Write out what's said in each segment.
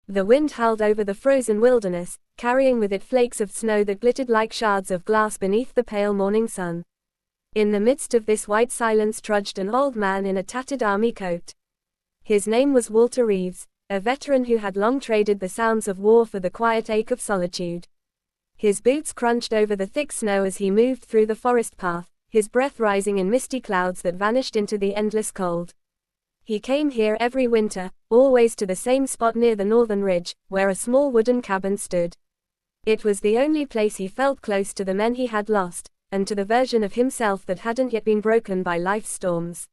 The wind howled over the frozen wilderness, carrying with it flakes of snow that glittered like shards of glass beneath the pale morning sun. In the midst of this white silence trudged an old man in a tattered army coat. His name was Walter Reeves, a veteran who had long traded the sounds of war for the quiet ache of solitude. His boots crunched over the thick snow as he moved through the forest path, his breath rising in misty clouds that vanished into the endless cold. He came here every winter, always to the same spot near the northern ridge, where a small wooden cabin stood. It was the only place he felt close to the men he had lost, and to the version of himself that hadn't yet been broken by life's storms.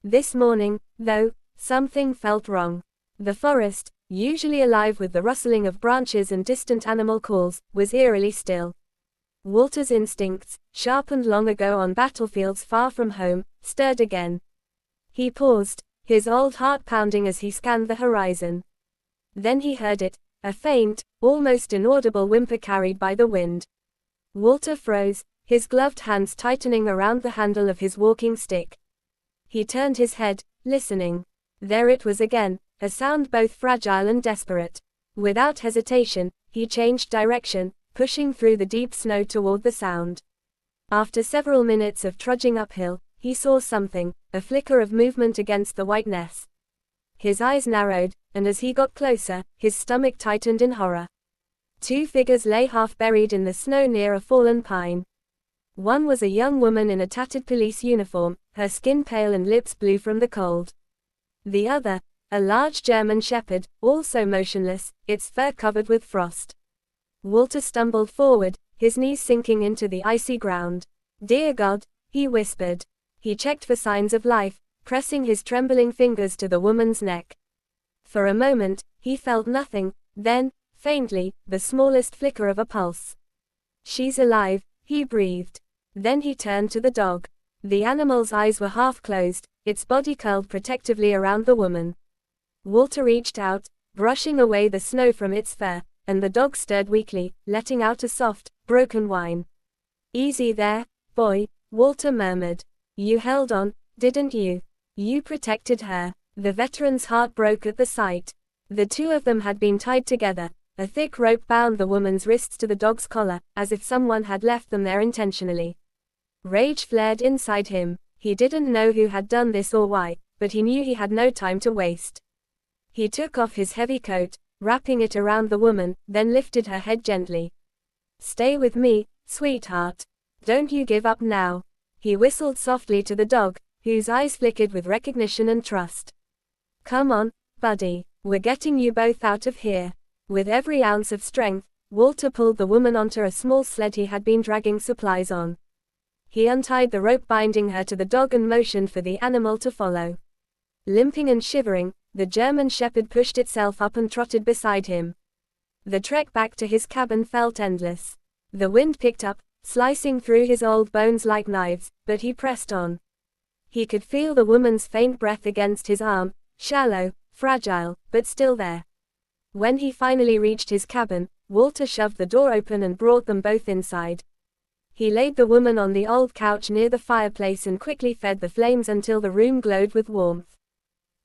This morning, though, something felt wrong. The forest, usually alive with the rustling of branches and distant animal calls, was eerily still. Walter's instincts, sharpened long ago on battlefields far from home, stirred again. He paused, his old heart pounding as he scanned the horizon. Then he heard it, a faint, almost inaudible whimper carried by the wind. Walter froze, his gloved hands tightening around the handle of his walking stick. He turned his head, listening. There it was again, a sound both fragile and desperate. Without hesitation, he changed direction, pushing through the deep snow toward the sound. After several minutes of trudging uphill, he saw something, a flicker of movement against the whiteness. His eyes narrowed, and as he got closer, his stomach tightened in horror. Two figures lay half buried in the snow near a fallen pine. One was a young woman in a tattered police uniform, her skin pale and lips blue from the cold. The other, a large German shepherd, also motionless, its fur covered with frost. Walter stumbled forward, his knees sinking into the icy ground. "Dear God," he whispered. He checked for signs of life, pressing his trembling fingers to the woman's neck. For a moment, he felt nothing, then, faintly, the smallest flicker of a pulse. "She's alive," he breathed. Then he turned to the dog. The animal's eyes were half closed, its body curled protectively around the woman. Walter reached out, brushing away the snow from its fur, and the dog stirred weakly, letting out a soft, broken whine. "Easy there, boy," Walter murmured. "You held on, didn't you? You protected her." The veteran's heart broke at the sight. The two of them had been tied together. A thick rope bound the woman's wrists to the dog's collar, as if someone had left them there intentionally. Rage flared inside him. He didn't know who had done this or why, but he knew he had no time to waste. He took off his heavy coat, wrapping it around the woman, then lifted her head gently. "Stay with me, sweetheart. Don't you give up now." He whistled softly to the dog, whose eyes flickered with recognition and trust. "Come on, buddy, we're getting you both out of here." With every ounce of strength, Walter pulled the woman onto a small sled he had been dragging supplies on. He untied the rope binding her to the dog and motioned for the animal to follow. Limping and shivering, the German shepherd pushed itself up and trotted beside him. The trek back to his cabin felt endless. The wind picked up, slicing through his old bones like knives, but he pressed on. He could feel the woman's faint breath against his arm, shallow, fragile, but still there. When he finally reached his cabin, Walter shoved the door open and brought them both inside. He laid the woman on the old couch near the fireplace and quickly fed the flames until the room glowed with warmth.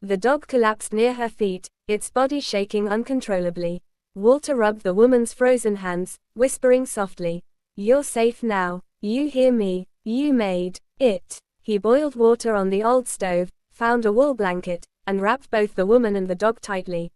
The dog collapsed near her feet, its body shaking uncontrollably. Walter rubbed the woman's frozen hands, whispering softly, "You're safe now. You hear me? You made it." He boiled water on the old stove, found a wool blanket, and wrapped both the woman and the dog tightly.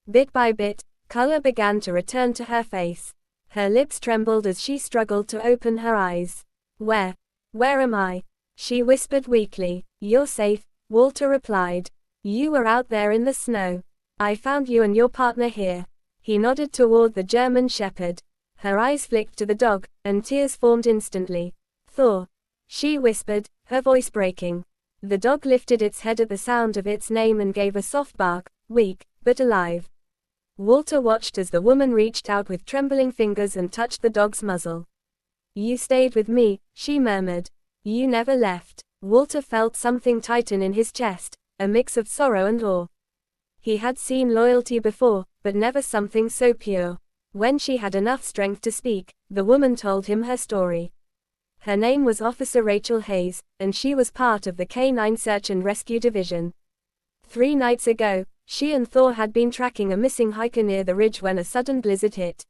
Bit by bit, color began to return to her face. Her lips trembled as she struggled to open her eyes. Where am I?" she whispered weakly. "You're safe," Walter replied. "You were out there in the snow. I found you and your partner here." He nodded toward the German shepherd. Her eyes flicked to the dog, and tears formed instantly. "Thor," she whispered, her voice breaking. The dog lifted its head at the sound of its name and gave a soft bark, weak, but alive. Walter watched as the woman reached out with trembling fingers and touched the dog's muzzle. "You stayed with me," she murmured. "You never left." Walter felt something tighten in his chest, a mix of sorrow and awe. He had seen loyalty before, but never something so pure. When she had enough strength to speak, the woman told him her story. Her name was Officer Rachel Hayes, and she was part of the K-9 Search and Rescue Division. 3 nights ago, She and Thor had been tracking a missing hiker near the ridge when a sudden blizzard hit.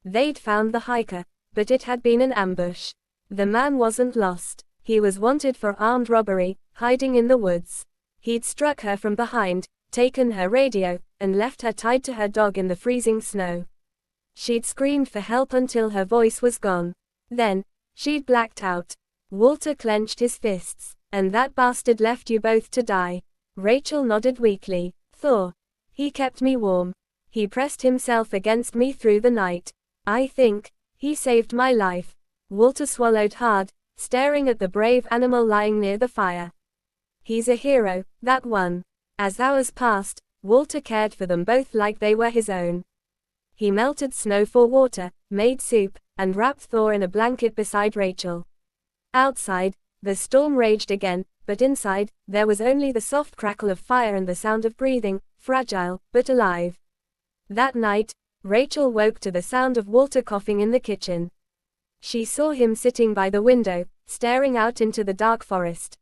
They'd found the hiker, but it had been an ambush. The man wasn't lost. He was wanted for armed robbery, hiding in the woods. He'd struck her from behind, taken her radio, and left her tied to her dog in the freezing snow. She'd screamed for help until her voice was gone. Then, she'd blacked out. Walter clenched his fists. And that bastard left you both to die. Rachel nodded weakly. Thor. He kept me warm. He pressed himself against me through the night. I think he saved my life. Walter swallowed hard, staring at the brave animal lying near the fire. He's a hero, that one. As hours passed, Walter cared for them both like they were his own. He melted snow for water, made soup, and wrapped Thor in a blanket beside Rachel. Outside, the storm raged again, but inside, there was only the soft crackle of fire and the sound of breathing, fragile, but alive. That night, Rachel woke to the sound of Walter coughing in the kitchen. She saw him sitting by the window, staring out into the dark forest.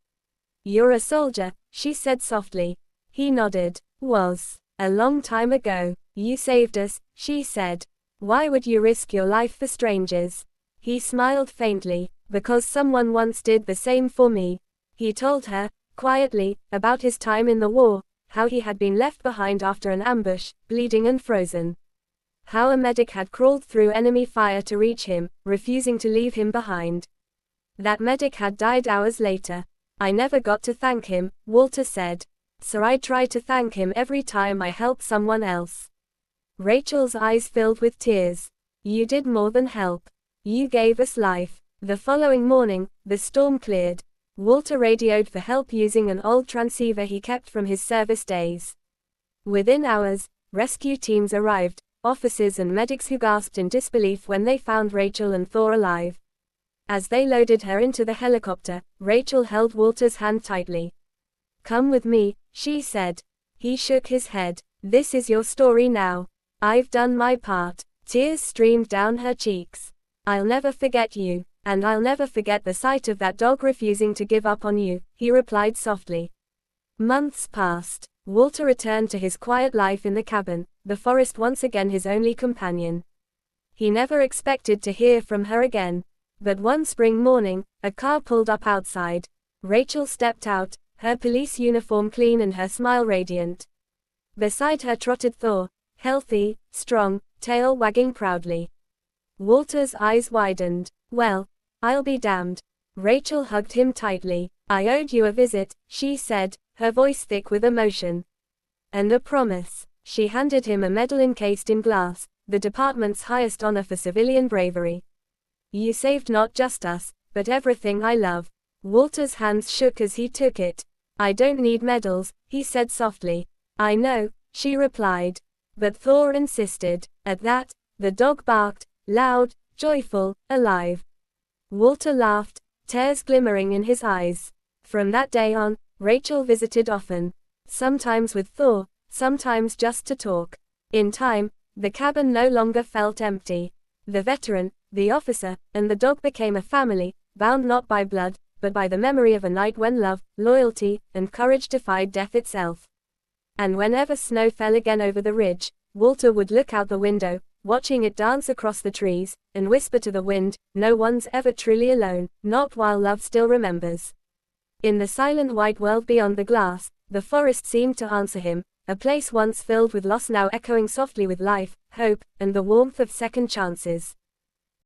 You're a soldier, she said softly. He nodded. Was. A long time ago. You saved us, she said. Why would you risk your life for strangers? He smiled faintly. Because someone once did the same for me. He told her, quietly, about his time in the war, how he had been left behind after an ambush, bleeding and frozen. How a medic had crawled through enemy fire to reach him, refusing to leave him behind. That medic had died hours later. I never got to thank him, Walter said. So I try to thank him every time I help someone else. Rachel's eyes filled with tears. You did more than help. You gave us life. The following morning, the storm cleared. Walter radioed for help using an old transceiver he kept from his service days. Within hours, rescue teams arrived, officers and medics who gasped in disbelief when they found Rachel and Thor alive. As they loaded her into the helicopter, Rachel held Walter's hand tightly. Come with me, she said. He shook his head. This is your story now. I've done my part. Tears streamed down her cheeks. I'll never forget you. And I'll never forget the sight of that dog refusing to give up on you, he replied softly. Months passed. Walter returned to his quiet life in the cabin, the forest once again his only companion. He never expected to hear from her again. But one spring morning, a car pulled up outside. Rachel stepped out, her police uniform clean and her smile radiant. Beside her trotted Thor, healthy, strong, tail wagging proudly. Walter's eyes widened. Well, I'll be damned. Rachel hugged him tightly. I owed you a visit, she said, her voice thick with emotion. And a promise. She handed him a medal encased in glass, the department's highest honor for civilian bravery. You saved not just us, but everything I love. Walter's hands shook as he took it. I don't need medals, he said softly. I know, she replied. But Thor insisted. At that, the dog barked, loud, joyful, alive. Walter laughed, tears glimmering in his eyes. From that day on, Rachel visited often. Sometimes with Thor, sometimes just to talk. In time, the cabin no longer felt empty. The veteran, the officer, and the dog became a family, bound not by blood, but by the memory of a night when love, loyalty, and courage defied death itself. And whenever snow fell again over the ridge, Walter would look out the window, watching it dance across the trees, and whisper to the wind, no one's ever truly alone, not while love still remembers. In the silent white world beyond the glass, the forest seemed to answer him, a place once filled with loss now echoing softly with life, hope, and the warmth of second chances.